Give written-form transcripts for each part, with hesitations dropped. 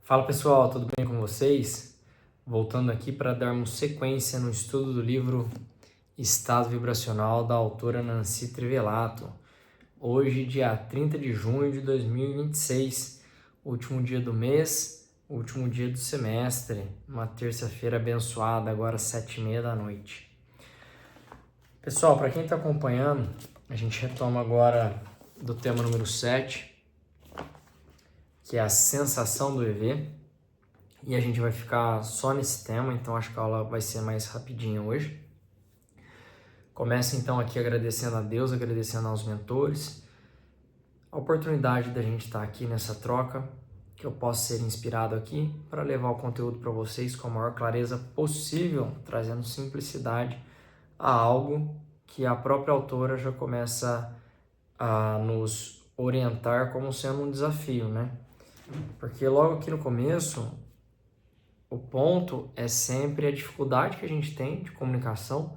Fala pessoal, tudo bem com vocês? Voltando aqui para darmos sequência no estudo do livro Estado Vibracional da autora Nancy Trivelato. Hoje, dia 30 de junho de 2026, último dia do mês, último dia do semestre, uma terça-feira abençoada, agora 7h30 da noite. Pessoal, para quem está acompanhando, a gente retoma agora do tema número 7, que é a sensação do EV. E a gente vai ficar só nesse tema, então acho que a aula vai ser mais rapidinha hoje. Começo então aqui agradecendo a Deus, agradecendo aos mentores, a oportunidade da gente estar aqui nessa troca, que eu possa ser inspirado aqui para levar o conteúdo para vocês com a maior clareza possível, trazendo simplicidade a algo que a própria autora já começa a nos orientar como sendo um desafio, né? Porque logo aqui no começo, o ponto é sempre a dificuldade que a gente tem de comunicação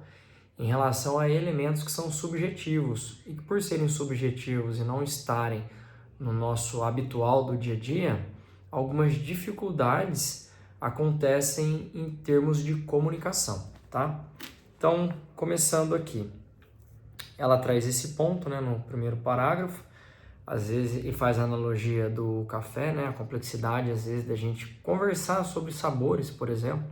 em relação a elementos que são subjetivos e que, por serem subjetivos e não estarem no nosso habitual do dia a dia, algumas dificuldades acontecem em termos de comunicação, tá? Então, começando aqui, ela traz esse ponto, né, no primeiro parágrafo, às vezes, e faz a analogia do café, né? A complexidade, às vezes, da gente conversar sobre sabores, por exemplo.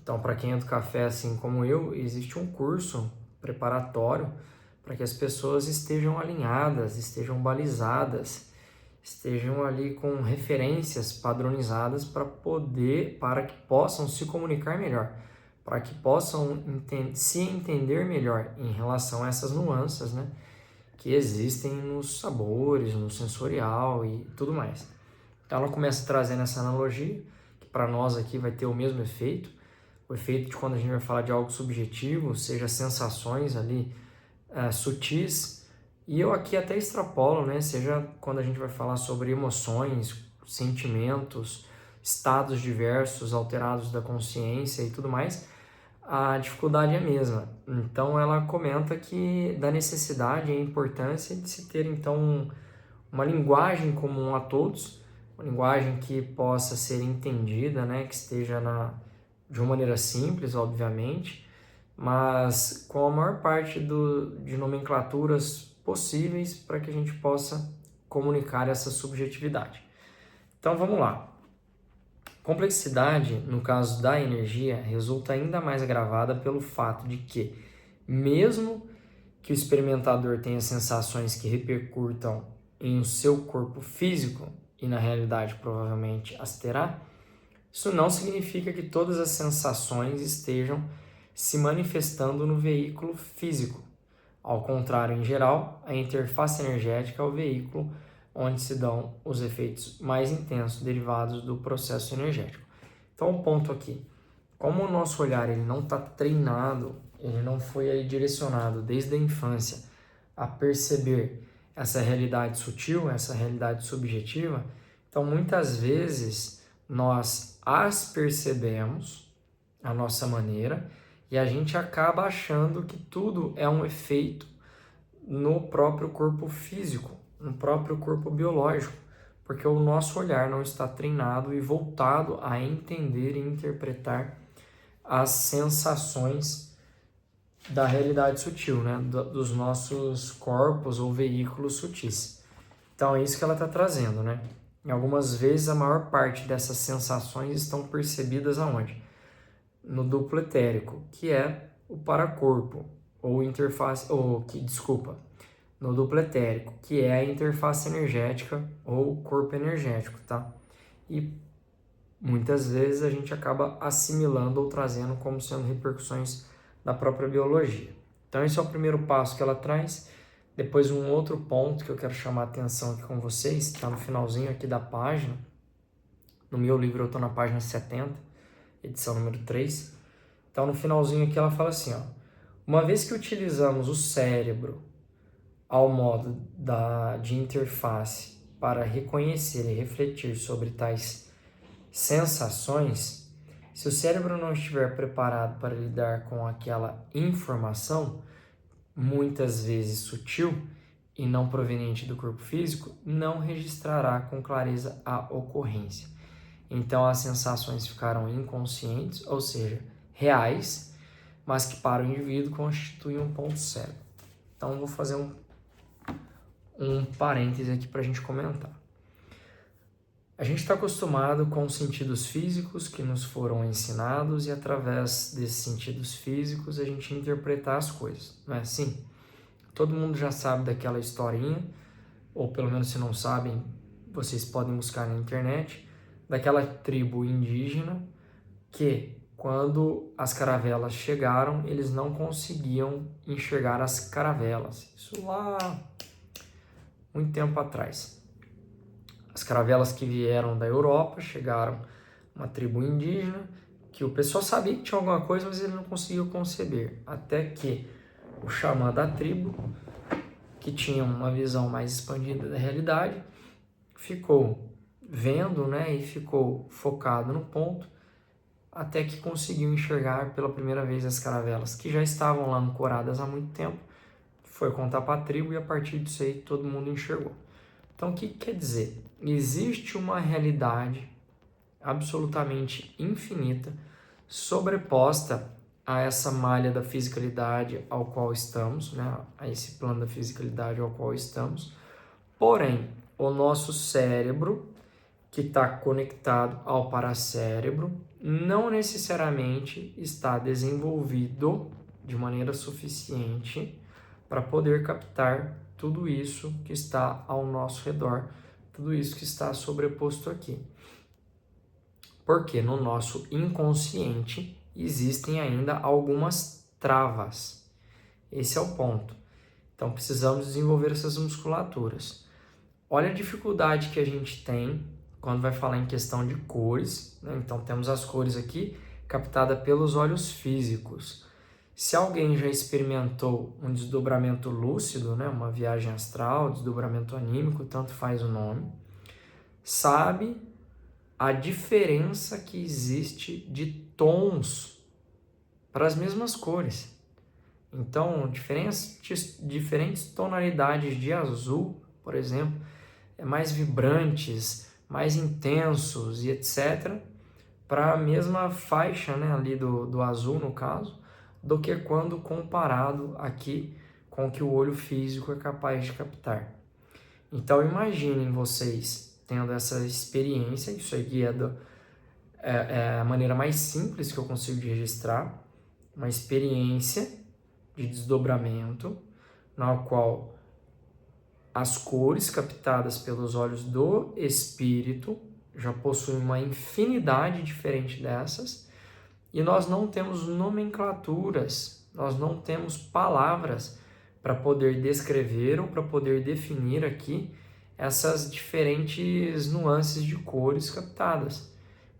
Então, para quem é do café, assim como eu, existe um curso preparatório para que as pessoas estejam alinhadas, estejam balizadas, estejam ali com referências padronizadas para que possam se comunicar melhor, para que possam se entender melhor em relação a essas nuances, né, que existem nos sabores, no sensorial e tudo mais. Então ela começa trazendo essa analogia, que para nós aqui vai ter o mesmo efeito, o efeito de quando a gente vai falar de algo subjetivo, seja sensações ali sutis, e eu aqui até extrapolo, né, seja quando a gente vai falar sobre emoções, sentimentos, estados diversos, alterados da consciência e tudo mais, a dificuldade é a mesma. Então ela comenta que da necessidade e a importância de se ter então uma linguagem comum a todos, uma linguagem que possa ser entendida, né, que esteja de uma maneira simples, obviamente, mas com a maior parte de nomenclaturas possíveis para que a gente possa comunicar essa subjetividade. Então vamos lá. Complexidade, no caso da energia, resulta ainda mais agravada pelo fato de que, mesmo que o experimentador tenha sensações que repercutam em o seu corpo físico, e na realidade provavelmente as terá, isso não significa que todas as sensações estejam se manifestando no veículo físico. Ao contrário, em geral, a interface energética é o veículo onde se dão os efeitos mais intensos derivados do processo energético. Então, o ponto aqui, como o nosso olhar ele não está treinado, ele não foi aí direcionado desde a infância a perceber essa realidade sutil, essa realidade subjetiva, então muitas vezes nós as percebemos à nossa maneira e a gente acaba achando que tudo é um efeito no próprio corpo físico, no próprio corpo biológico, porque o nosso olhar não está treinado e voltado a entender e interpretar as sensações da realidade sutil, né? Dos nossos corpos ou veículos sutis. Então é isso que ela está trazendo, né? Em algumas vezes a maior parte dessas sensações estão percebidas aonde? No duplo etérico, que é o paracorpo, ou interface, no duplo etérico, que é a interface energética ou corpo energético, tá? E muitas vezes a gente acaba assimilando ou trazendo como sendo repercussões da própria biologia. Então esse é o primeiro passo que ela traz. Depois um outro ponto que eu quero chamar a atenção aqui com vocês, está no finalzinho aqui da página. No meu livro eu estou na página 70, edição número 3. Então no finalzinho aqui ela fala assim, ó, uma vez que utilizamos o cérebro ao modo de interface para reconhecer e refletir sobre tais sensações, se o cérebro não estiver preparado para lidar com aquela informação, muitas vezes sutil e não proveniente do corpo físico, não registrará com clareza a ocorrência. Então as sensações ficaram inconscientes, ou seja, reais, mas que para o indivíduo constituem um ponto cego. Então vou fazer um parêntese aqui para a gente comentar. A gente está acostumado com os sentidos físicos que nos foram ensinados e através desses sentidos físicos a gente interpretar as coisas, não é assim? Todo mundo já sabe daquela historinha, ou pelo menos se não sabem, vocês podem buscar na internet, daquela tribo indígena que, quando as caravelas chegaram, eles não conseguiam enxergar as caravelas. Isso lá, muito tempo atrás. As caravelas que vieram da Europa chegaram uma tribo indígena, que o pessoal sabia que tinha alguma coisa, mas ele não conseguiu conceber. Até que o xamã da tribo, que tinha uma visão mais expandida da realidade, ficou vendo, né, e ficou focado no ponto, até que conseguiu enxergar pela primeira vez as caravelas, que já estavam lá ancoradas há muito tempo. Foi contar para a tribo e a partir disso aí todo mundo enxergou. Então o que quer dizer? Existe uma realidade absolutamente infinita, sobreposta a essa malha da fisicalidade ao qual estamos, né? A esse plano da fisicalidade ao qual estamos. Porém, o nosso cérebro, que está conectado ao paracérebro, não necessariamente está desenvolvido de maneira suficiente para poder captar tudo isso que está ao nosso redor, tudo isso que está sobreposto aqui. Porque no nosso inconsciente existem ainda algumas travas. Esse é o ponto. Então precisamos desenvolver essas musculaturas. Olha a dificuldade que a gente tem quando vai falar em questão de cores, né? Então temos as cores aqui captadas pelos olhos físicos. Se alguém já experimentou um desdobramento lúcido, né, uma viagem astral, desdobramento anímico, tanto faz o nome, sabe a diferença que existe de tons para as mesmas cores. Então, diferentes tonalidades de azul, por exemplo, mais vibrantes, mais intensos e etc., para a mesma faixa, né, ali do azul, no caso, do que quando comparado aqui com o que o olho físico é capaz de captar. Então imaginem vocês tendo essa experiência, isso aqui é a maneira mais simples que eu consigo de registrar, uma experiência de desdobramento, na qual as cores captadas pelos olhos do espírito já possuem uma infinidade diferente dessas, e nós não temos nomenclaturas, nós não temos palavras para poder descrever ou para poder definir aqui essas diferentes nuances de cores captadas.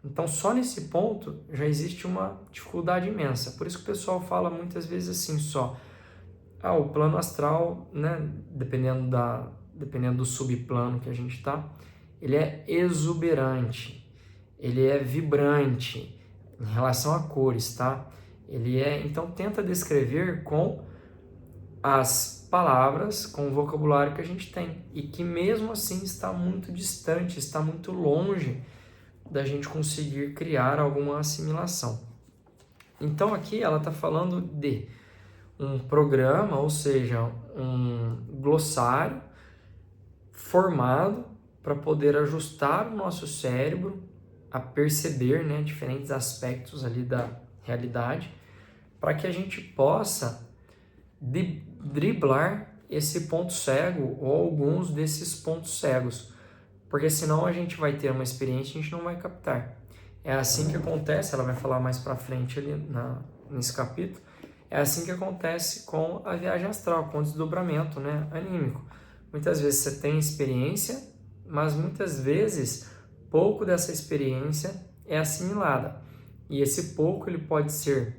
Então, só nesse ponto já existe uma dificuldade imensa. Por isso que o pessoal fala muitas vezes assim só, o plano astral, né, dependendo do subplano que a gente está, ele é exuberante, ele é vibrante, em relação a cores, tá? Então tenta descrever com as palavras, com o vocabulário que a gente tem e que mesmo assim está muito distante, está muito longe da gente conseguir criar alguma assimilação. Então aqui ela está falando de um programa, ou seja, um glossário formado para poder ajustar o nosso cérebro a perceber, né, diferentes aspectos ali da realidade, para que a gente possa driblar esse ponto cego ou alguns desses pontos cegos, porque senão a gente vai ter uma experiência e a gente não vai captar. É assim que acontece, ela vai falar mais para frente ali nesse capítulo, é assim que acontece com a viagem astral, com o desdobramento, né, anímico. Muitas vezes você tem experiência, mas muitas vezes pouco dessa experiência é assimilada. E esse pouco ele pode ser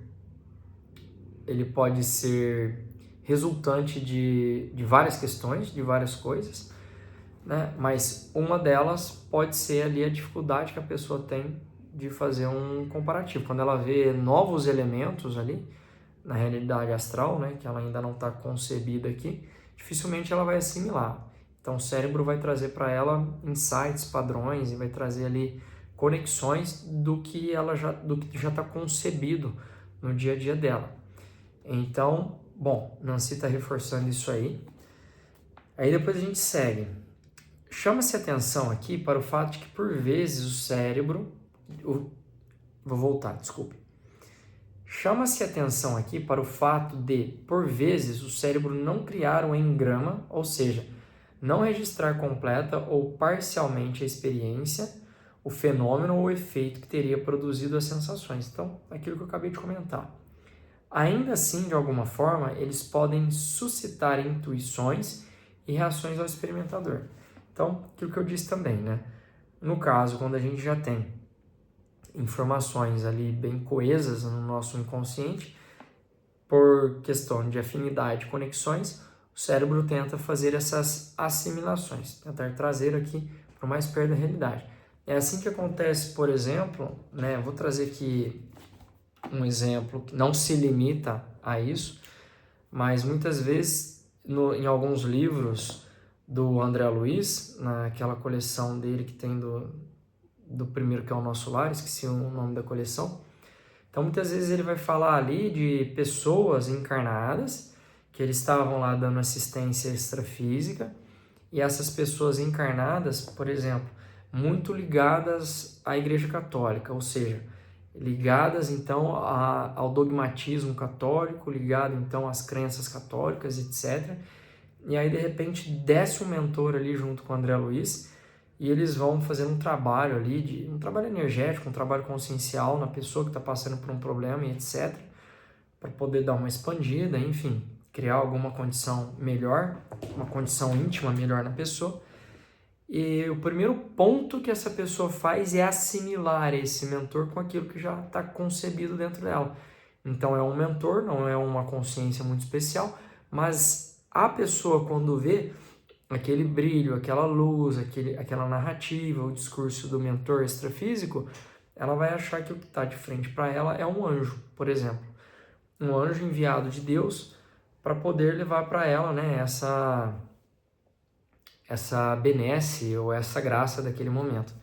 resultante de várias questões, de várias coisas, né? Mas uma delas pode ser ali a dificuldade que a pessoa tem de fazer um comparativo. Quando ela vê novos elementos ali na realidade astral, né, que ela ainda não está concebida aqui, dificilmente ela vai assimilar. Então o cérebro vai trazer para ela insights, padrões, e vai trazer ali conexões do que já está concebido no dia a dia dela. Então, bom, Nancy está reforçando isso aí. Aí depois a gente segue. Chama-se atenção aqui para o fato de que, por vezes, o cérebro... Vou voltar, desculpe. Chama-se atenção aqui para o fato de, por vezes, o cérebro não criar um engrama, ou seja, não registrar completa ou parcialmente a experiência, o fenômeno ou o efeito que teria produzido as sensações. Então, aquilo que eu acabei de comentar. Ainda assim, de alguma forma, eles podem suscitar intuições e reações ao experimentador. Então, aquilo que eu disse também, né? No caso, quando a gente já tem informações ali bem coesas no nosso inconsciente, por questão de afinidade e conexões, o cérebro tenta fazer essas assimilações, tentar trazer aqui para o mais perto da realidade. É assim que acontece, por exemplo, né? Vou trazer aqui um exemplo que não se limita a isso, mas muitas vezes em alguns livros do André Luiz, naquela coleção dele que tem do primeiro que é o Nosso Lar, esqueci o nome da coleção. Então muitas vezes ele vai falar ali de pessoas encarnadas que eles estavam lá dando assistência extrafísica, e essas pessoas encarnadas, por exemplo, muito ligadas à Igreja Católica, ou seja, ligadas então ao dogmatismo católico, ligado então às crenças católicas, etc. E aí de repente desce um mentor ali junto com o André Luiz, e eles vão fazer um trabalho ali, um trabalho energético, um trabalho consciencial na pessoa que está passando por um problema e etc, para poder dar uma expandida, enfim, criar alguma condição melhor, uma condição íntima melhor na pessoa. E o primeiro ponto que essa pessoa faz é assimilar esse mentor com aquilo que já está concebido dentro dela. Então é um mentor, não é uma consciência muito especial, mas a pessoa, quando vê aquele brilho, aquela luz, aquela narrativa, o discurso do mentor extrafísico, ela vai achar que o que está de frente para ela é um anjo, por exemplo. Um anjo enviado de Deus para poder levar para ela, né, essa benesse ou essa graça daquele momento.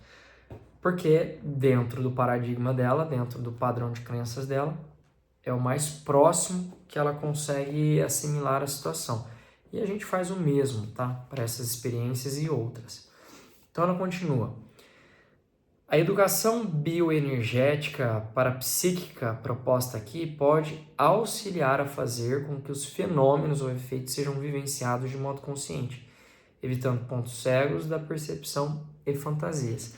Porque dentro do paradigma dela, dentro do padrão de crenças dela, é o mais próximo que ela consegue assimilar a situação. E a gente faz o mesmo, tá? Para essas experiências e outras. Então ela continua. A educação bioenergética parapsíquica proposta aqui pode auxiliar a fazer com que os fenômenos ou efeitos sejam vivenciados de modo consciente, evitando pontos cegos da percepção e fantasias.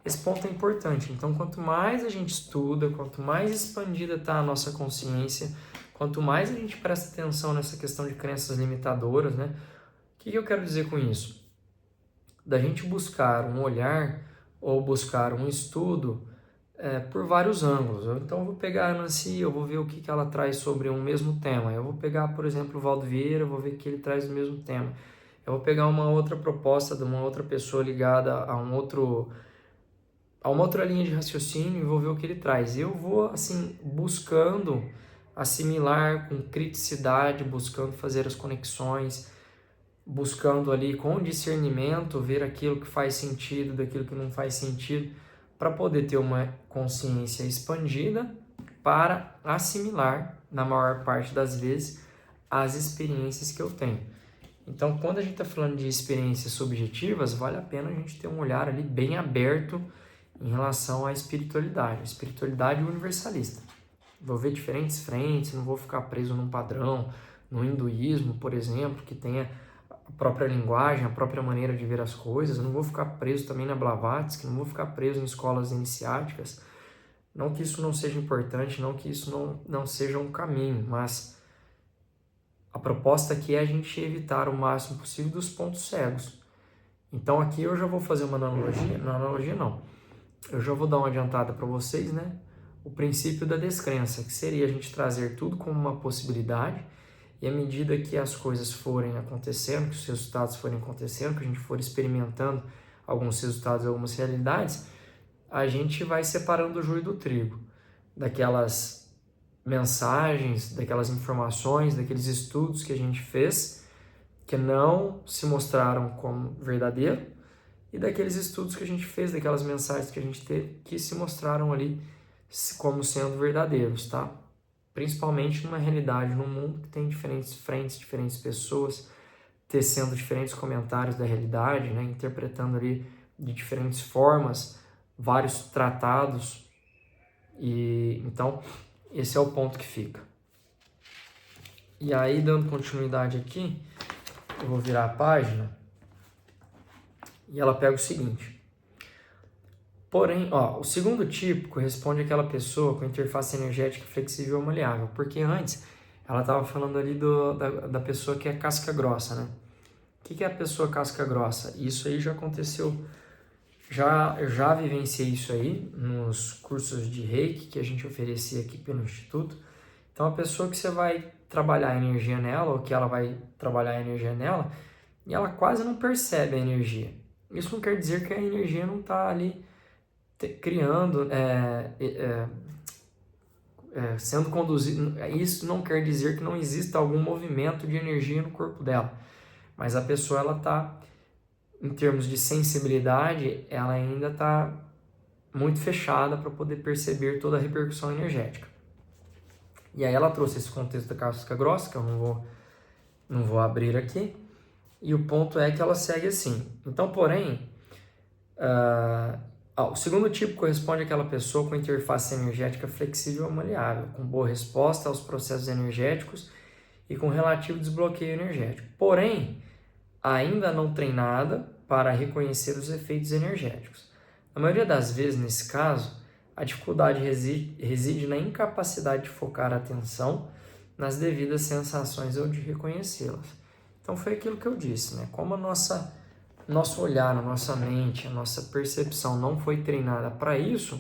Esse ponto é importante. Então, quanto mais a gente estuda, quanto mais expandida está a nossa consciência, quanto mais a gente presta atenção nessa questão de crenças limitadoras, né? O que eu quero dizer com isso? Da gente buscar um olhar ou buscar um estudo por vários ângulos. Então, eu vou pegar a Nancy, eu vou ver o que ela traz sobre um mesmo tema. Eu vou pegar, por exemplo, o Valdo Vieira, eu vou ver o que ele traz do mesmo tema. Eu vou pegar uma outra proposta de uma outra pessoa ligada a uma outra linha de raciocínio e vou ver o que ele traz. Eu vou, assim, buscando assimilar com criticidade, buscando fazer as conexões, buscando ali com discernimento ver aquilo que faz sentido daquilo que não faz sentido, para poder ter uma consciência expandida para assimilar, na maior parte das vezes, as experiências que eu tenho. Então, quando a gente está falando de experiências subjetivas, vale a pena a gente ter um olhar ali bem aberto em relação à espiritualidade universalista. Vou ver diferentes frentes, não vou ficar preso num padrão, no hinduísmo, por exemplo, que tenha a própria linguagem, a própria maneira de ver as coisas, eu não vou ficar preso também na Blavatsky, não vou ficar preso em escolas iniciáticas, não que isso não seja importante, não que isso não seja um caminho, mas a proposta aqui é a gente evitar o máximo possível dos pontos cegos. Então aqui eu já vou fazer uma analogia não, eu já vou dar uma adiantada para vocês, né? O princípio da descrença, que seria a gente trazer tudo como uma possibilidade, e à medida que as coisas forem acontecendo, que os resultados forem acontecendo, que a gente for experimentando alguns resultados, algumas realidades, a gente vai separando o joio do trigo, daquelas mensagens, daquelas informações, daqueles estudos que a gente fez, que não se mostraram como verdadeiro, e daqueles estudos que a gente fez, daquelas mensagens que a gente teve, que se mostraram ali como sendo verdadeiros, tá? Principalmente numa realidade, num mundo que tem diferentes frentes, diferentes pessoas, tecendo diferentes comentários da realidade, né? Interpretando ali de diferentes formas vários tratados, e então esse é o ponto que fica. E aí, dando continuidade aqui, eu vou virar a página e ela pega o seguinte: porém, o segundo tipo corresponde àquela pessoa com interface energética flexível ou maleável, porque antes ela estava falando ali da pessoa que é casca grossa, né? O que é a pessoa casca grossa? Isso aí já aconteceu, eu já vivenciei isso aí nos cursos de Reiki que a gente oferecia aqui pelo Instituto. Então, a pessoa que você vai trabalhar a energia nela, ou que ela vai trabalhar a energia nela, e ela quase não percebe a energia. Isso não quer dizer que a energia não está ali criando, sendo conduzida. Isso não quer dizer que não exista algum movimento de energia no corpo dela. Mas a pessoa, ela está, em termos de sensibilidade, ela ainda está muito fechada para poder perceber toda a repercussão energética. E aí ela trouxe esse contexto da casca grossa, que eu não vou abrir aqui, e o ponto é que ela segue assim. Então, porém, o segundo tipo corresponde àquela pessoa com interface energética flexível ou maleável, com boa resposta aos processos energéticos e com relativo desbloqueio energético. Porém, ainda não treinada para reconhecer os efeitos energéticos. Na maioria das vezes, nesse caso, a dificuldade reside na incapacidade de focar a atenção nas devidas sensações ou de reconhecê-las. Então foi aquilo que eu disse, né? Como nosso olhar, a nossa mente, a nossa percepção não foi treinada para isso,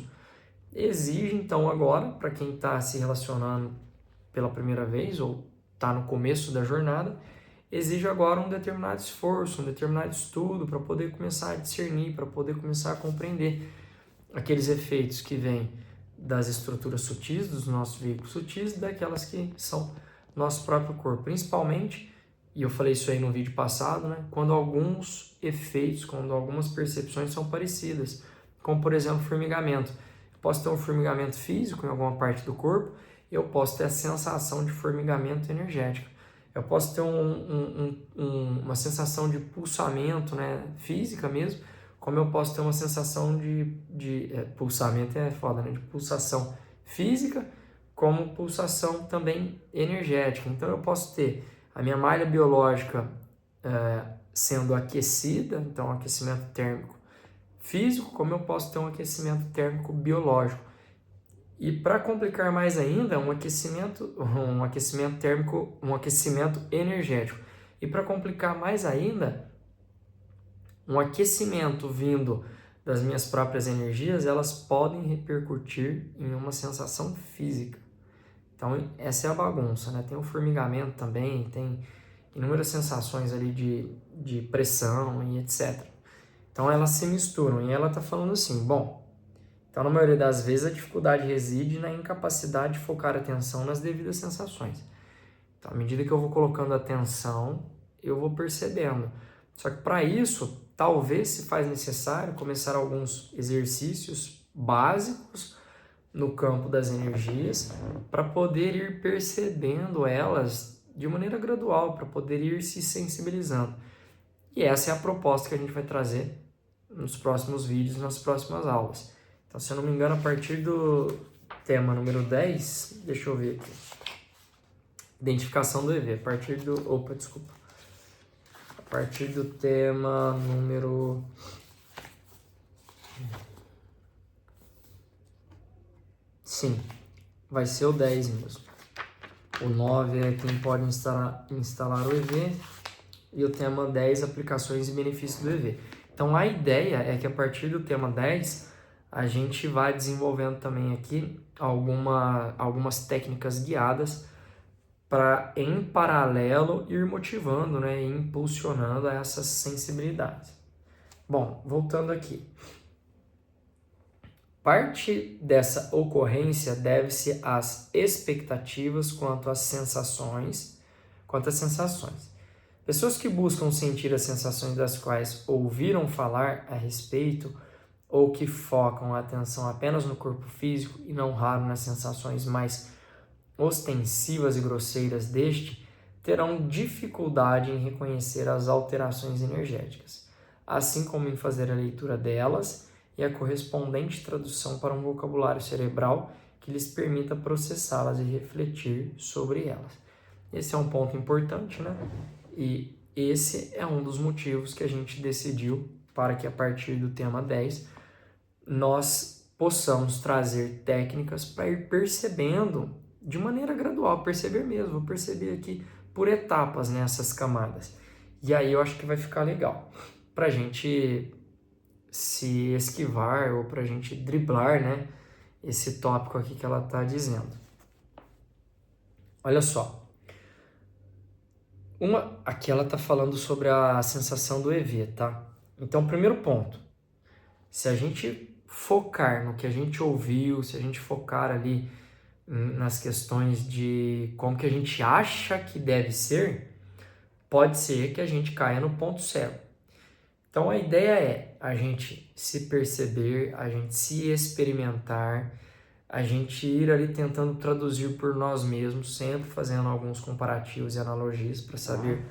exige então agora, para quem está se relacionando pela primeira vez ou está no começo da jornada, exige agora um determinado esforço, um determinado estudo para poder começar a discernir, para poder começar a compreender aqueles efeitos que vêm das estruturas sutis, dos nossos veículos sutis, daquelas que são nosso próprio corpo. Principalmente, e eu falei isso aí no vídeo passado, né, quando alguns efeitos, quando algumas percepções são parecidas, como por exemplo formigamento. Eu posso ter um formigamento físico em alguma parte do corpo, eu posso ter a sensação de formigamento energético. Eu posso ter uma sensação de pulsamento, né, física mesmo, como eu posso ter uma sensação de pulsamento é foda, né, de pulsação física, como pulsação também energética. Então eu posso ter a minha malha biológica sendo aquecida, então aquecimento térmico físico, como eu posso ter um aquecimento térmico biológico. E para complicar mais ainda, um aquecimento térmico, um aquecimento energético. E para complicar mais ainda, um aquecimento vindo das minhas próprias energias, elas podem repercutir em uma sensação física. Então essa é a bagunça, né? Tem o formigamento também, tem inúmeras sensações ali de pressão e etc. Então elas se misturam e ela está falando assim, bom, então, na maioria das vezes, a dificuldade reside na incapacidade de focar a atenção nas devidas sensações. Então, à medida que eu vou colocando atenção, eu vou percebendo. Só que para isso, talvez se faz necessário começar alguns exercícios básicos no campo das energias para poder ir percebendo elas de maneira gradual, para poder ir se sensibilizando. E essa é a proposta que a gente vai trazer nos próximos vídeos, nas próximas aulas. Então, se eu não me engano, a partir do tema número 10, deixa eu ver aqui, identificação do EV, a partir do tema número... Sim, vai ser o 10 mesmo. O 9 é quem pode instalar o EV e o tema 10, aplicações e benefícios do EV. Então, a ideia é que a partir do tema 10, a gente vai desenvolvendo também aqui algumas técnicas guiadas para, em paralelo, ir motivando, né, e impulsionando essas sensibilidades. Bom, voltando aqui. Parte dessa ocorrência deve-se às expectativas quanto às sensações. Pessoas que buscam sentir as sensações das quais ouviram falar a respeito ou que focam a atenção apenas no corpo físico e não raro nas sensações mais ostensivas e grosseiras deste, terão dificuldade em reconhecer as alterações energéticas, assim como em fazer a leitura delas e a correspondente tradução para um vocabulário cerebral que lhes permita processá-las e refletir sobre elas. Esse é um ponto importante, né? E esse é um dos motivos que a gente decidiu para que a partir do tema 10 nós possamos trazer técnicas para ir percebendo de maneira gradual, perceber mesmo, vou perceber aqui por etapas nessas camadas. E aí eu acho que vai ficar legal para a gente se esquivar ou para a gente driblar, né, esse tópico aqui que ela está dizendo. Olha só. Aqui ela está falando sobre a sensação do EV, tá? Então, primeiro ponto, se a gente focar no que a gente ouviu, se a gente focar ali nas questões de como que a gente acha que deve ser, pode ser que a gente caia no ponto cego. Então, a ideia é a gente se perceber, a gente se experimentar, a gente ir ali tentando traduzir por nós mesmos, sempre fazendo alguns comparativos e analogias para saber,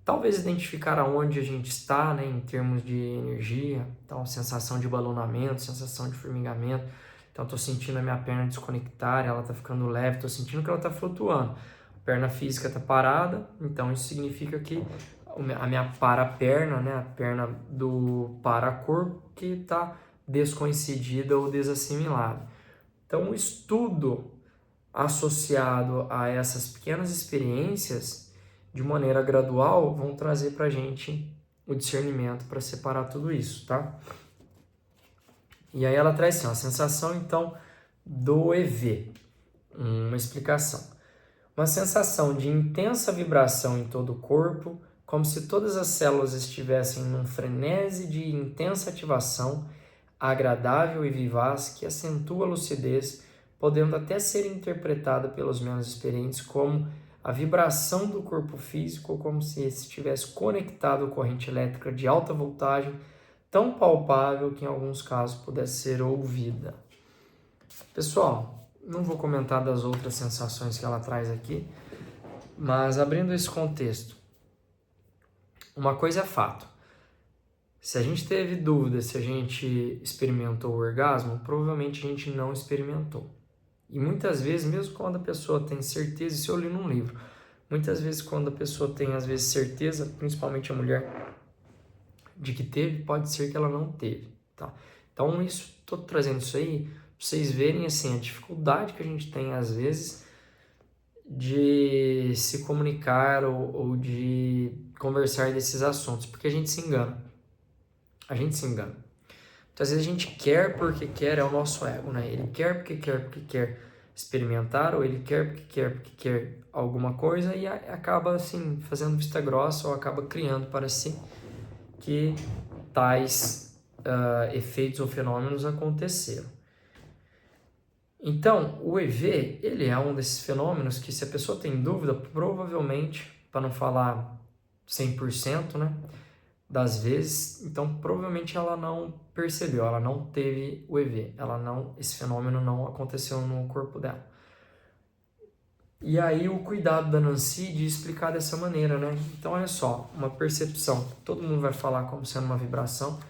talvez identificar aonde a gente está, né, em termos de energia. Então, sensação de balonamento, sensação de formigamento. Então, estou sentindo a minha perna desconectar, ela está ficando leve, estou sentindo que ela está flutuando. A perna física está parada, então isso significa que a minha para-perna, né, a perna do para-corpo, que está descoincidida ou desassimilada. Então, o estudo associado a essas pequenas experiências, de maneira gradual, vão trazer para a gente o discernimento para separar tudo isso, tá? E aí ela traz assim, a sensação, então, do EV. Uma explicação. Uma sensação de intensa vibração em todo o corpo, como se todas as células estivessem num frenesi de intensa ativação, agradável e vivaz, que acentua a lucidez, podendo até ser interpretada pelos menos experientes como a vibração do corpo físico, ou como se estivesse conectado à corrente elétrica de alta voltagem, tão palpável que em alguns casos pudesse ser ouvida. Pessoal, não vou comentar das outras sensações que ela traz aqui, mas abrindo esse contexto, uma coisa é fato. Se a gente teve dúvida se a gente experimentou o orgasmo, provavelmente a gente não experimentou. E muitas vezes, mesmo quando a pessoa tem certeza, isso eu li num livro, muitas vezes quando a pessoa tem, às vezes, certeza, principalmente a mulher, de que teve, pode ser que ela não teve, tá? Então, estou trazendo isso aí para vocês verem, assim, a dificuldade que a gente tem, às vezes, de se comunicar ou de conversar desses assuntos, porque a gente se engana. A gente se engana. Muitas vezes a gente quer porque quer, é o nosso ego, né? Ele quer porque quer experimentar, ou ele quer porque quer alguma coisa e acaba, assim, fazendo vista grossa ou acaba criando para si que tais efeitos ou fenômenos aconteceram. Então, o EV, ele é um desses fenômenos que, se a pessoa tem dúvida, provavelmente, para não falar 100%, né, das vezes, então provavelmente ela não percebeu, ela não teve o EV, esse fenômeno não aconteceu no corpo dela. E aí o cuidado da Nancy de explicar dessa maneira, né? Então, olha só, uma percepção, todo mundo vai falar como sendo uma vibração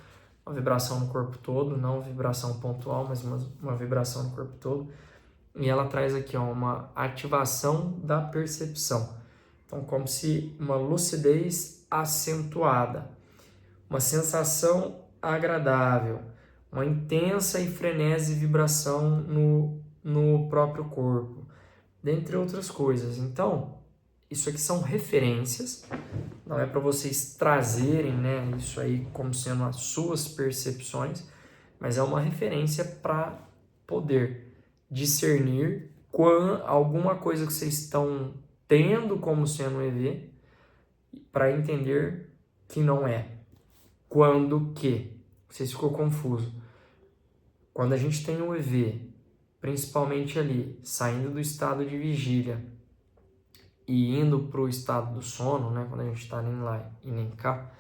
no corpo todo, não vibração pontual, mas uma vibração no corpo todo. E ela traz aqui, ó, uma ativação da percepção. Então, como se uma lucidez acentuada, uma sensação agradável, uma intensa e frenesi vibração no próprio corpo, dentre outras coisas. Então, isso aqui são referências, não é para vocês trazerem, né, isso aí como sendo as suas percepções, mas é uma referência para poder discernir alguma coisa que vocês estão tendo como sendo um EV, para entender que não é. Quando que? Vocês ficou confuso. Quando a gente tem um EV, principalmente ali, saindo do estado de vigília, e indo para o estado do sono, né, quando a gente está nem lá e nem cá.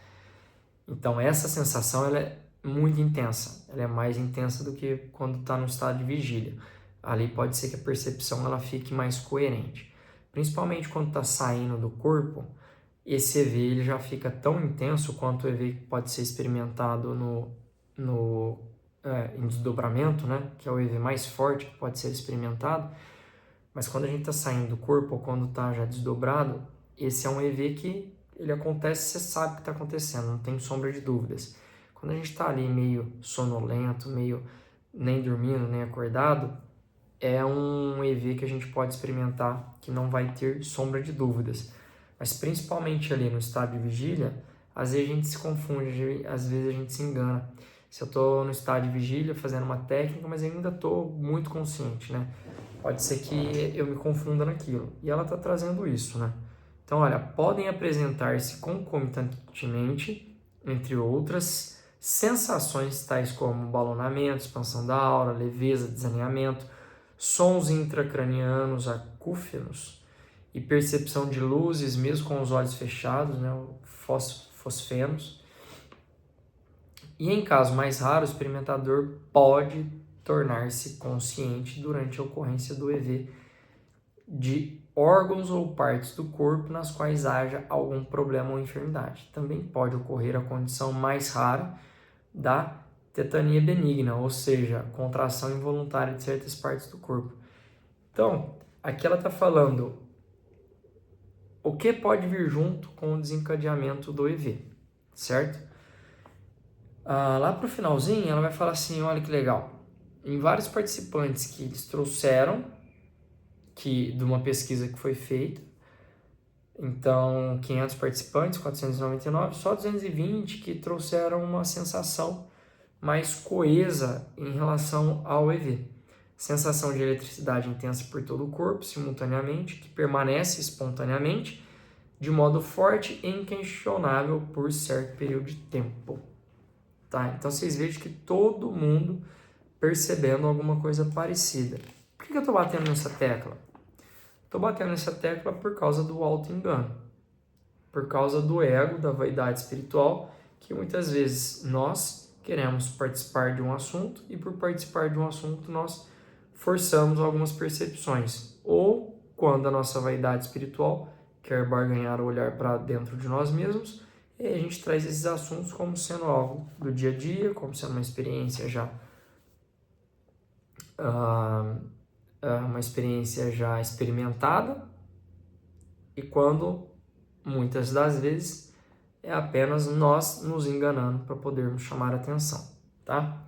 Então essa sensação ela é muito intensa, ela é mais intensa do que quando está no estado de vigília. Ali pode ser que a percepção ela fique mais coerente, principalmente quando está saindo do corpo. Esse EV ele já fica tão intenso quanto o EV que pode ser experimentado em desdobramento, né? Que é o EV mais forte que pode ser experimentado. Mas quando a gente está saindo do corpo ou quando está já desdobrado, esse é um EV que ele acontece, você sabe o que está acontecendo, não tem sombra de dúvidas. Quando a gente está ali meio sonolento, meio nem dormindo, nem acordado, é um EV que a gente pode experimentar que não vai ter sombra de dúvidas. Mas principalmente ali no estado de vigília, às vezes a gente se confunde, às vezes a gente se engana. Se eu estou no estado de vigília fazendo uma técnica, mas ainda estou muito consciente, né? Pode ser que eu me confunda naquilo. E ela está trazendo isso, né? Então, olha, podem apresentar-se concomitantemente, entre outras, sensações tais como balonamento, expansão da aura, leveza, desalinhamento, sons intracranianos acúfenos e percepção de luzes, mesmo com os olhos fechados, né, fosfenos. E em caso mais raro, o experimentador pode tornar-se consciente durante a ocorrência do EV de órgãos ou partes do corpo nas quais haja algum problema ou enfermidade. Também pode ocorrer a condição mais rara da tetania benigna, ou seja, contração involuntária de certas partes do corpo. Então, aqui ela está falando o que pode vir junto com o desencadeamento do EV, certo? Lá para o finalzinho, ela vai falar assim, olha que legal, em vários participantes que eles trouxeram, de uma pesquisa que foi feita, então 500 participantes, 499, só 220 que trouxeram uma sensação mais coesa em relação ao EV. Sensação de eletricidade intensa por todo o corpo, simultaneamente, que permanece espontaneamente, de modo forte e inquestionável por certo período de tempo. Tá? Então vocês vejam que todo mundo percebendo alguma coisa parecida. Por que eu estou batendo nessa tecla? Estou batendo nessa tecla por causa do auto-engano, por causa do ego, da vaidade espiritual, que muitas vezes nós queremos participar de um assunto e por participar de um assunto nós forçamos algumas percepções. Ou quando a nossa vaidade espiritual quer barganhar o olhar para dentro de nós mesmos, e a gente traz esses assuntos como sendo algo do dia a dia, como sendo uma experiência já experimentada, e quando muitas das vezes é apenas nós nos enganando para podermos chamar a atenção, tá?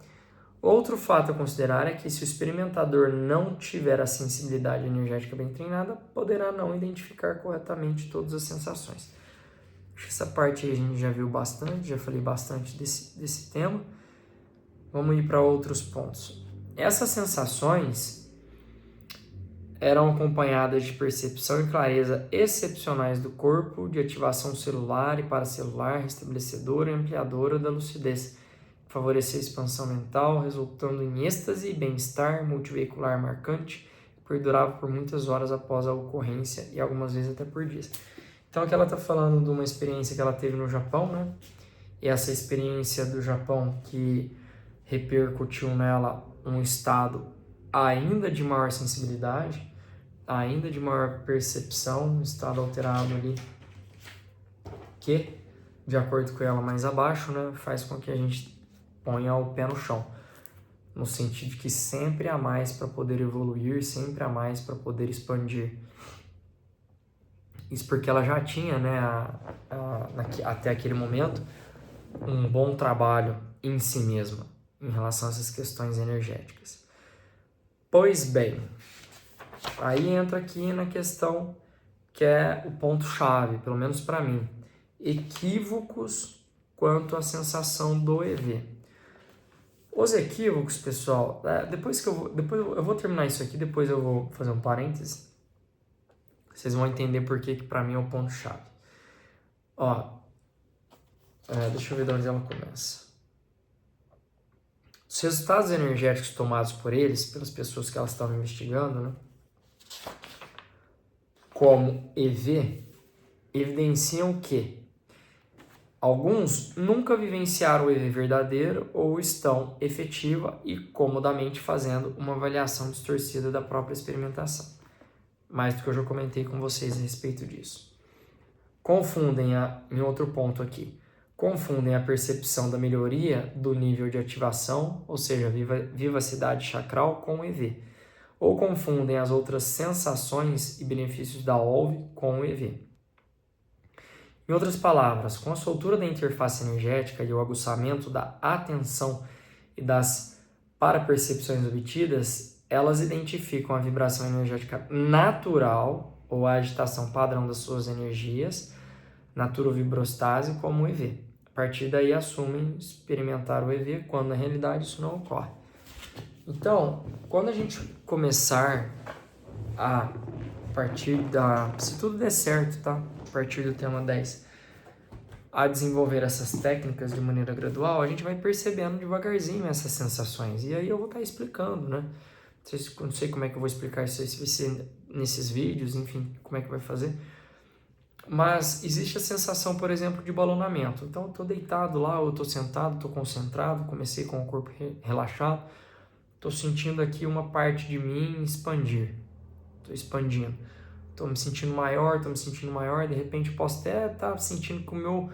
Outro fato a considerar é que se o experimentador não tiver a sensibilidade energética bem treinada, poderá não identificar corretamente todas as sensações. Acho que essa parte aí a gente já viu bastante, já falei bastante desse tema. Vamos ir para outros pontos. Essas sensações eram acompanhadas de percepção e clareza excepcionais do corpo, de ativação celular e paracelular, restabelecedora e ampliadora da lucidez, favorecer a expansão mental, resultando em êxtase e bem-estar multiveicular marcante, que perdurava por muitas horas após a ocorrência e algumas vezes até por dias. Então aqui ela está falando de uma experiência que ela teve no Japão, né? E essa experiência do Japão que repercutiu nela um estado ainda de maior sensibilidade, ainda de maior percepção, um estado alterado ali, que, de acordo com ela mais abaixo, né, faz com que a gente ponha o pé no chão, no sentido de que sempre há mais para poder evoluir, sempre há mais para poder expandir. Isso porque ela já tinha, né, até aquele momento, um bom trabalho em si mesma, em relação a essas questões energéticas. Pois bem, aí entra aqui na questão que é o ponto-chave, pelo menos para mim, equívocos quanto à sensação do EV. Os equívocos, pessoal, depois eu vou terminar isso aqui, depois eu vou fazer um parêntese, vocês vão entender por que para mim é o ponto-chave. Deixa eu ver de onde ela começa. Os resultados energéticos tomados por eles, pelas pessoas que elas estavam investigando, né? como EV evidenciam que alguns nunca vivenciaram o EV verdadeiro ou estão efetiva e comodamente fazendo uma avaliação distorcida da própria experimentação. Mais do que eu já comentei com vocês a respeito disso. Em outro ponto aqui, confundem a percepção da melhoria do nível de ativação, ou seja, vivacidade chakral, com o EV. Ou confundem as outras sensações e benefícios da OLV com o EV. Em outras palavras, com a soltura da interface energética e o aguçamento da atenção e das parapercepções obtidas, elas identificam a vibração energética natural ou a agitação padrão das suas energias, naturovibrostase, como o EV. A partir daí assumem experimentar o EV quando na realidade isso não ocorre. Então, quando a gente começar a partir se tudo der certo, tá? A partir do tema 10, a desenvolver essas técnicas de maneira gradual, a gente vai percebendo devagarzinho essas sensações. E aí eu vou estar explicando, né? Não sei como é que eu vou explicar isso aí, se vai ser nesses vídeos, enfim, como é que vai fazer. Mas existe a sensação, por exemplo, de balonamento. Então eu estou deitado lá, ou eu estou sentado, estou concentrado, comecei com o corpo relaxado, estou sentindo aqui uma parte de mim expandir. Estou expandindo. Estou me sentindo maior, de repente posso até estar sentindo que o meu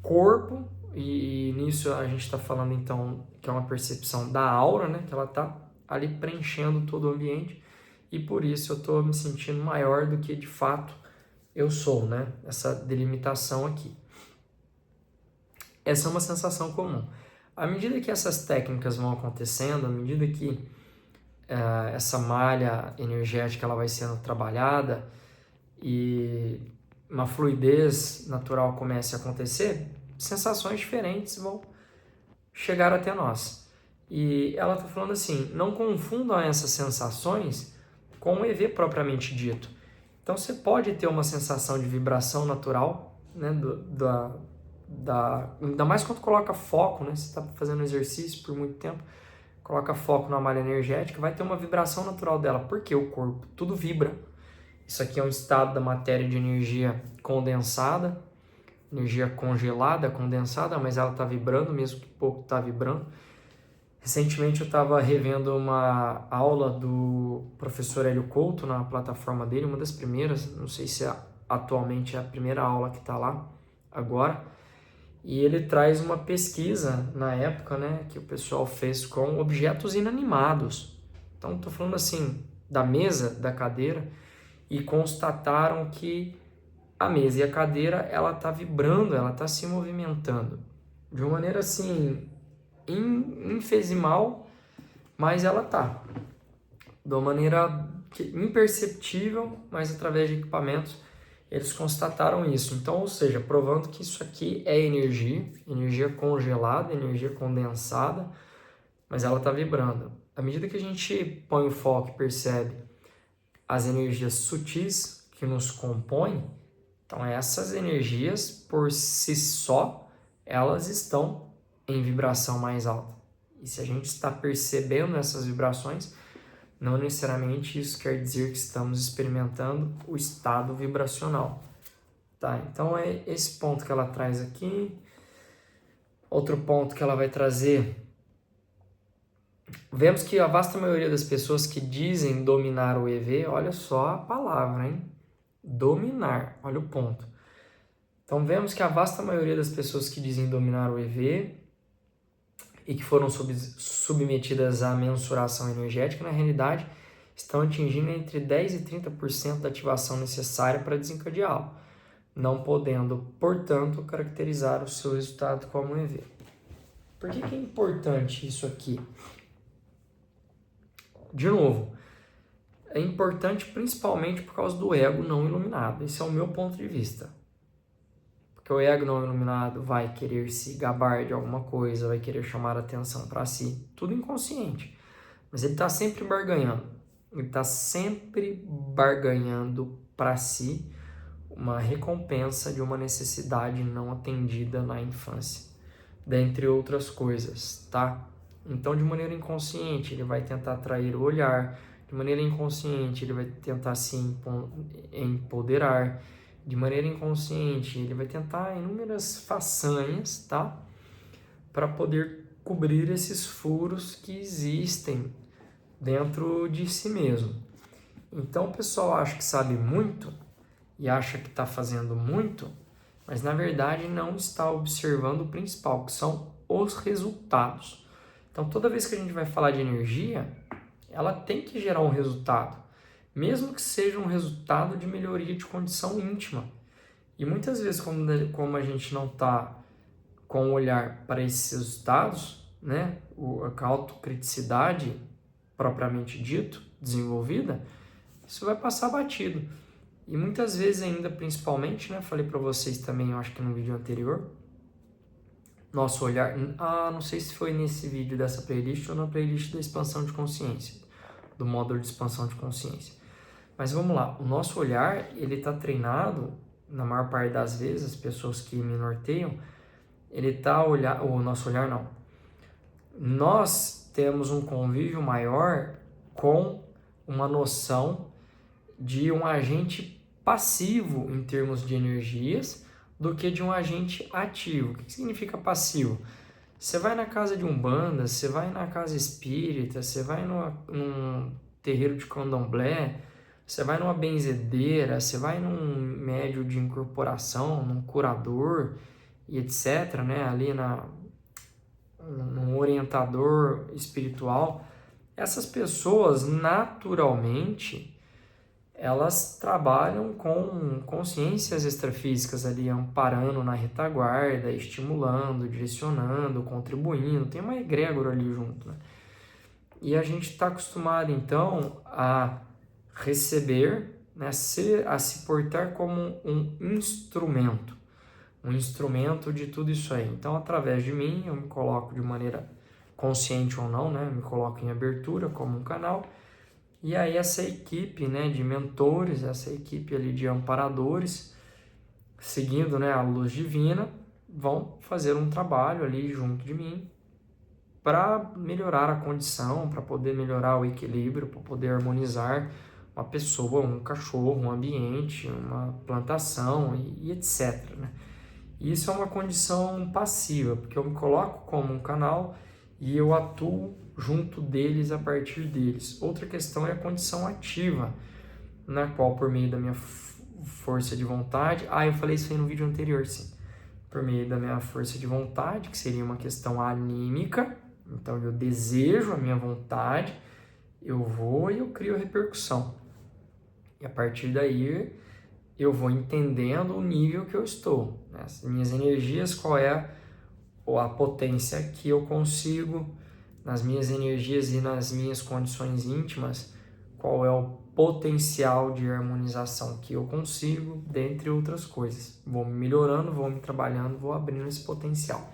corpo, e nisso a gente está falando então que é uma percepção da aura, né? Que ela está ali preenchendo todo o ambiente, e por isso eu estou me sentindo maior do que de fato eu sou, né? Essa delimitação aqui. Essa é uma sensação comum. À medida que essas técnicas vão acontecendo, à medida que essa malha energética ela vai sendo trabalhada e uma fluidez natural comece a acontecer, sensações diferentes vão chegar até nós. E ela está falando assim, não confundam essas sensações com o EV propriamente dito. Então você pode ter uma sensação de vibração natural, né, ainda mais quando coloca foco, né, você está fazendo exercício por muito tempo, coloca foco na malha energética, vai ter uma vibração natural dela, porque o corpo tudo vibra. Isso aqui é um estado da matéria de energia condensada, energia congelada, condensada, mas ela está vibrando, mesmo que pouco está vibrando. Recentemente eu estava revendo uma aula do professor Hélio Couto na plataforma dele, uma das primeiras, não sei se atualmente é a primeira aula que está lá agora, e ele traz uma pesquisa na época, né, que o pessoal fez com objetos inanimados. Então estou falando assim, da mesa, da cadeira, e constataram que a mesa e a cadeira ela está vibrando, ela está se movimentando de uma maneira assim infesimal, mas ela está de uma maneira imperceptível, mas através de equipamentos eles constataram isso. Então, ou seja, provando que isso aqui é energia congelada, energia condensada, mas ela está vibrando. À medida que a gente põe o foco e percebe as energias sutis que nos compõem, então essas energias por si só, elas estão em vibração mais alta. E se a gente está percebendo essas vibrações, não necessariamente isso quer dizer que estamos experimentando o estado vibracional. Tá? Então é esse ponto que ela traz aqui. Outro ponto que ela vai trazer, vemos que a vasta maioria das pessoas que dizem dominar o EV, olha só a palavra, hein? Dominar, olha o ponto. Então vemos que a vasta maioria das pessoas que dizem dominar o EV e que foram submetidas à mensuração energética, na realidade, estão atingindo entre 10% e 30% da ativação necessária para desencadeá-lo, não podendo, portanto, caracterizar o seu resultado como EV. Por que é importante isso aqui? De novo, é importante principalmente por causa do ego não iluminado. Esse é o meu ponto de vista. Porque o ego não iluminado vai querer se gabar de alguma coisa, vai querer chamar a atenção para si. Tudo inconsciente. Mas ele está sempre barganhando. Ele está sempre barganhando para si uma recompensa de uma necessidade não atendida na infância, dentre outras coisas, tá? Então, de maneira inconsciente, ele vai tentar atrair o olhar, de maneira inconsciente ele vai tentar se empoderar, de maneira inconsciente ele vai tentar inúmeras façanhas, tá? Para poder cobrir esses furos que existem dentro de si mesmo. Então o pessoal acha que sabe muito e acha que está fazendo muito, mas na verdade não está observando o principal, que são os resultados. Então toda vez que a gente vai falar de energia, ela tem que gerar um resultado, mesmo que seja um resultado de melhoria de condição íntima. E muitas vezes, como a gente não está com o olhar para esses resultados, né, a autocriticidade propriamente dito, desenvolvida, isso vai passar batido. E muitas vezes ainda, principalmente, né, falei para vocês também, eu acho que no vídeo anterior, nosso olhar, não sei se foi nesse vídeo dessa playlist ou na playlist da expansão de consciência, do módulo de expansão de consciência. Mas vamos lá, o nosso olhar, ele está treinado, na maior parte das vezes, as pessoas que me norteiam, o nosso olhar não. Nós temos um convívio maior com uma noção de um agente passivo em termos de energias do que de um agente ativo. O que significa passivo? Você vai na casa de Umbanda, você vai na casa espírita, você vai num terreiro de candomblé, você vai numa benzedeira, você vai num médio de incorporação, num curador e etc., né? Ali num orientador espiritual. Essas pessoas, naturalmente, elas trabalham com consciências extrafísicas ali, amparando na retaguarda, estimulando, direcionando, contribuindo, tem uma egrégora ali junto, né? E a gente está acostumado, então, a receber, né, a se portar como um instrumento de tudo isso aí. Então, através de mim, eu me coloco de maneira consciente ou não, né, eu me coloco em abertura como um canal. E aí essa equipe, né, de mentores, essa equipe ali de amparadores, seguindo, né, a luz divina, vão fazer um trabalho ali junto de mim para melhorar a condição, para poder melhorar o equilíbrio, para poder harmonizar uma pessoa, um cachorro, um ambiente, uma plantação e etc., né? E isso é uma condição passiva, porque eu me coloco como um canal e eu atuo junto deles, a partir deles. Outra questão é a condição ativa, na qual, por meio da minha força de vontade... eu falei isso aí no vídeo anterior, sim. Por meio da minha força de vontade, que seria uma questão anímica, então eu desejo a minha vontade, eu vou e eu crio repercussão. E a partir daí eu vou entendendo o nível que eu estou, né? As minhas energias, qual é a potência que eu consigo, nas minhas energias e nas minhas condições íntimas, qual é o potencial de harmonização que eu consigo, dentre outras coisas. Vou me melhorando, vou me trabalhando, vou abrindo esse potencial.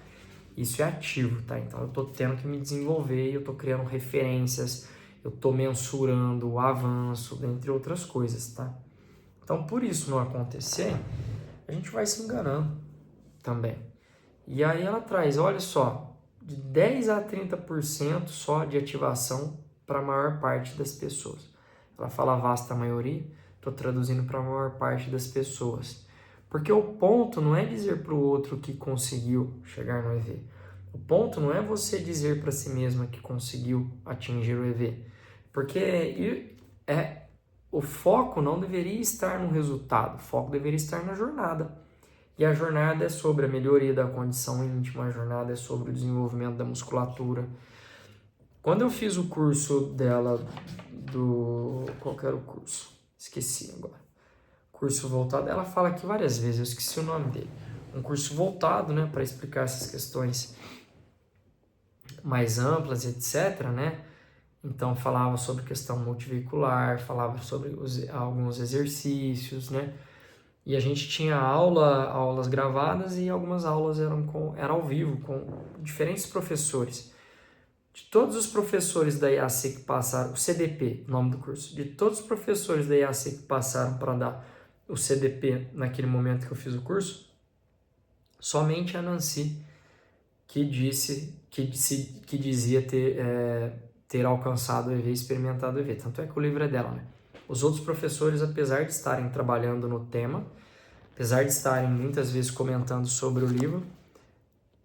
Isso é ativo, tá? Então eu estou tendo que me desenvolver, eu estou criando referências, eu estou mensurando o avanço, dentre outras coisas, tá? Então, por isso não acontecer, a gente vai se enganando também. E aí ela traz, olha só, de 10 a 30% só de ativação para a maior parte das pessoas. Ela fala vasta maioria, estou traduzindo para a maior parte das pessoas. Porque o ponto não é dizer para o outro que conseguiu chegar no EV. O ponto não é você dizer para si mesma que conseguiu atingir o EV. Porque o foco não deveria estar no resultado, o foco deveria estar na jornada. E a jornada é sobre a melhoria da condição íntima, a jornada é sobre o desenvolvimento da musculatura. Quando eu fiz o curso dela, qual que era o curso? Esqueci agora. Curso voltado, ela fala aqui várias vezes, eu esqueci o nome dele. Um curso voltado, né, para explicar essas questões mais amplas, etc., né? Então, falava sobre questão multiveicular, falava sobre alguns exercícios, né? E a gente tinha aulas gravadas e algumas aulas eram ao vivo, com diferentes professores. De todos os professores da IAC que passaram, o CDP, nome do curso, de todos os professores da IAC que passaram para dar o CDP naquele momento que eu fiz o curso, somente a Nancy que dizia ter ter alcançado o EV e experimentado o EV. Tanto é que o livro é dela, né? Os outros professores, apesar de estarem trabalhando no tema, apesar de estarem muitas vezes comentando sobre o livro,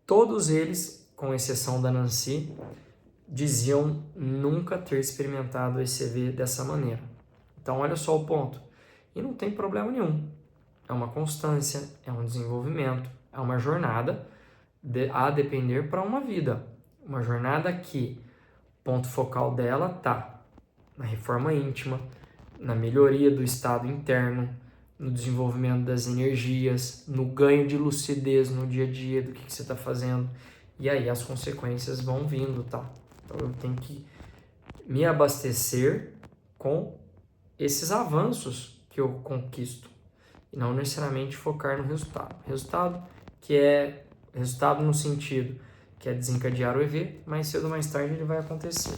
todos eles, com exceção da Nancy, diziam nunca ter experimentado esse EV dessa maneira. Então, olha só o ponto. E não tem problema nenhum. É uma constância, é um desenvolvimento, é uma jornada a depender para uma vida. Uma jornada que o ponto focal dela está na reforma íntima, na melhoria do estado interno, no desenvolvimento das energias, no ganho de lucidez no dia a dia do que você está fazendo. E aí as consequências vão vindo, tá? Então eu tenho que me abastecer com esses avanços que eu conquisto e não necessariamente focar no resultado. Resultado que é resultado no sentido que é desencadear o EV, mais cedo ou mais tarde ele vai acontecer.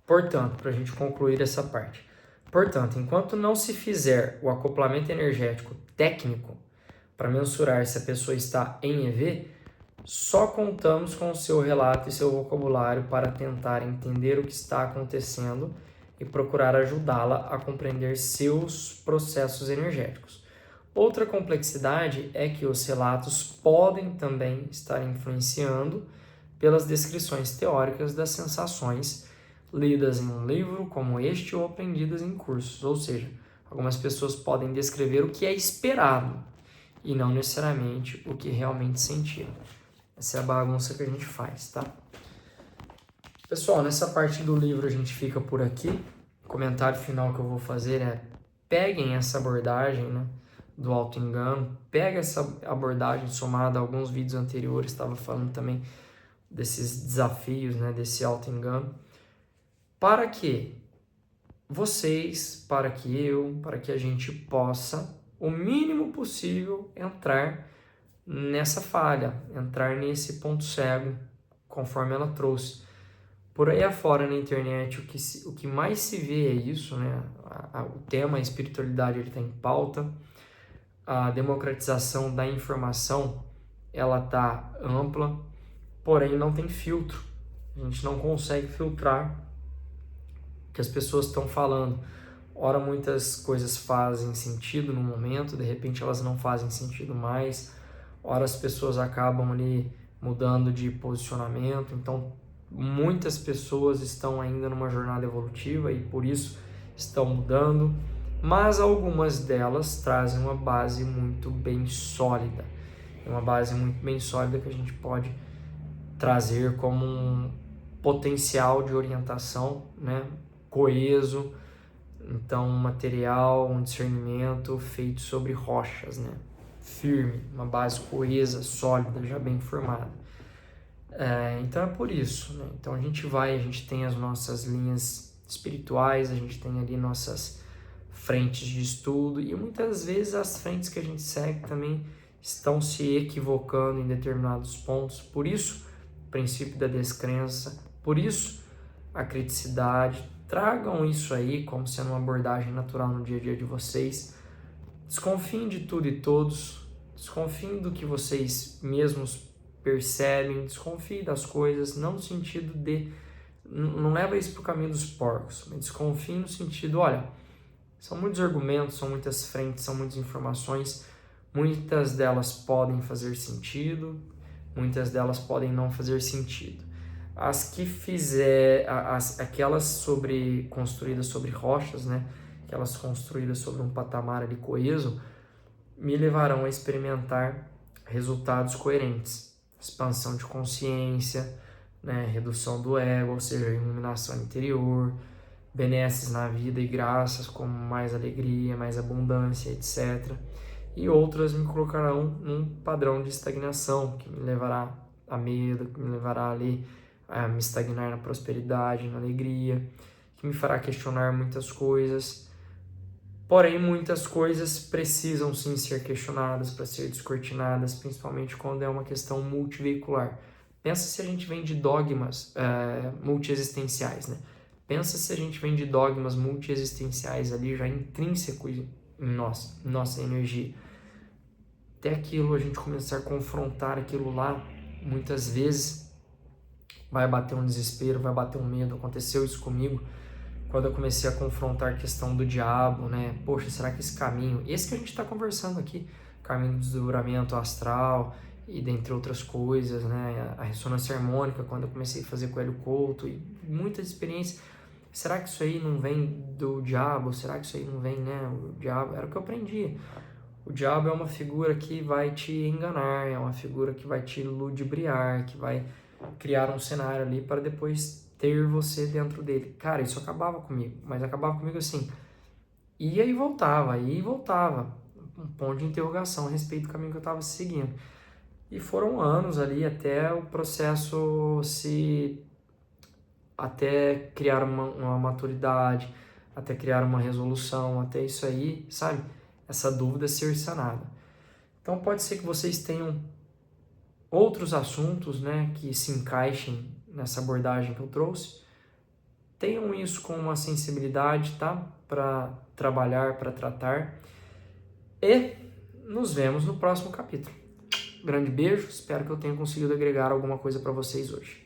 Portanto, para a gente concluir essa parte. Portanto, enquanto não se fizer o acoplamento energético técnico para mensurar se a pessoa está em EV, só contamos com o seu relato e seu vocabulário para tentar entender o que está acontecendo e procurar ajudá-la a compreender seus processos energéticos. Outra complexidade é que os relatos podem também estar influenciando pelas descrições teóricas das sensações lidas em um livro como este ou aprendidas em cursos, ou seja, algumas pessoas podem descrever o que é esperado e não necessariamente o que realmente sentiram. Essa é a bagunça que a gente faz, tá? Pessoal, nessa parte do livro a gente fica por aqui. O comentário final que eu vou fazer é: peguem essa abordagem, né, do auto-engano, pega essa abordagem somada a alguns vídeos anteriores, estava falando também desses desafios, né, desse auto-engano, para que vocês, para que eu, para que a gente possa, o mínimo possível, entrar nessa falha, entrar nesse ponto cego, conforme ela trouxe. Por aí afora na internet, o que mais se vê é isso, né? O tema, a espiritualidade, ele está em pauta. A democratização da informação, ela está ampla, porém não tem filtro. A gente não consegue filtrar o que as pessoas estão falando. Ora, muitas coisas fazem sentido no momento, de repente elas não fazem sentido mais. Ora, as pessoas acabam ali mudando de posicionamento. Então, muitas pessoas estão ainda numa jornada evolutiva e por isso estão mudando. Mas algumas delas trazem uma base muito bem sólida. É uma base muito bem sólida que a gente pode trazer como um potencial de orientação, né, coeso. Então, um material, um discernimento feito sobre rochas, né, firme, uma base coesa, sólida, já bem formada. Então é por isso, né? Então a gente tem as nossas linhas espirituais, a gente tem ali nossas frentes de estudo e muitas vezes as frentes que a gente segue também estão se equivocando em determinados pontos. Por isso, o princípio da descrença, por isso a criticidade. Tragam isso aí como sendo uma abordagem natural no dia a dia de vocês. Desconfiem de tudo e todos, desconfiem do que vocês mesmos percebem, desconfiem das coisas, não no sentido de... não leva isso para o caminho dos porcos, mas desconfiem no sentido, olha, são muitos argumentos, são muitas frentes, são muitas informações, muitas delas podem fazer sentido, muitas delas podem não fazer sentido. As que aquelas construídas sobre rochas, né, aquelas construídas sobre um patamar ali coeso, me levarão a experimentar resultados coerentes. Expansão de consciência, né, redução do ego, ou seja, iluminação interior, benesses na vida e graças como mais alegria, mais abundância, etc. E outras me colocarão num padrão de estagnação, que me levará a medo, que me levará ali a me estagnar na prosperidade, na alegria, que me fará questionar muitas coisas. Porém, muitas coisas precisam sim ser questionadas para ser descortinadas, principalmente quando é uma questão multiveicular. Pensa se a gente vem de dogmas multiexistenciais, né? Pensa se a gente vem de dogmas multiexistenciais ali já intrínsecos em nós, em nossa energia. Até aquilo, a gente começar a confrontar aquilo lá, muitas vezes vai bater um desespero, vai bater um medo. Aconteceu isso comigo quando eu comecei a confrontar a questão do diabo, né? Poxa, será que esse caminho, esse que a gente está conversando aqui, caminho do desdobramento astral e dentre outras coisas, né? A ressonância harmônica, quando eu comecei a fazer com o Hélio Couto e muitas experiências, será que isso aí não vem do diabo? Será que isso aí não vem, né? O diabo, era o que eu aprendi. O diabo é uma figura que vai te enganar, é uma figura que vai te ludibriar, que vai criar um cenário ali para depois ter você dentro dele. Cara, isso acabava comigo, mas acabava comigo assim, ia e voltava, um ponto de interrogação a respeito do caminho que eu estava seguindo. E foram anos ali até o processo até criar uma maturidade, até criar uma resolução, até isso aí, sabe? Essa dúvida ser sanada. Então pode ser que vocês tenham outros assuntos, né, que se encaixem nessa abordagem que eu trouxe. Tenham isso com uma sensibilidade, tá? Para trabalhar, para tratar. E nos vemos no próximo capítulo. Grande beijo, espero que eu tenha conseguido agregar alguma coisa para vocês hoje.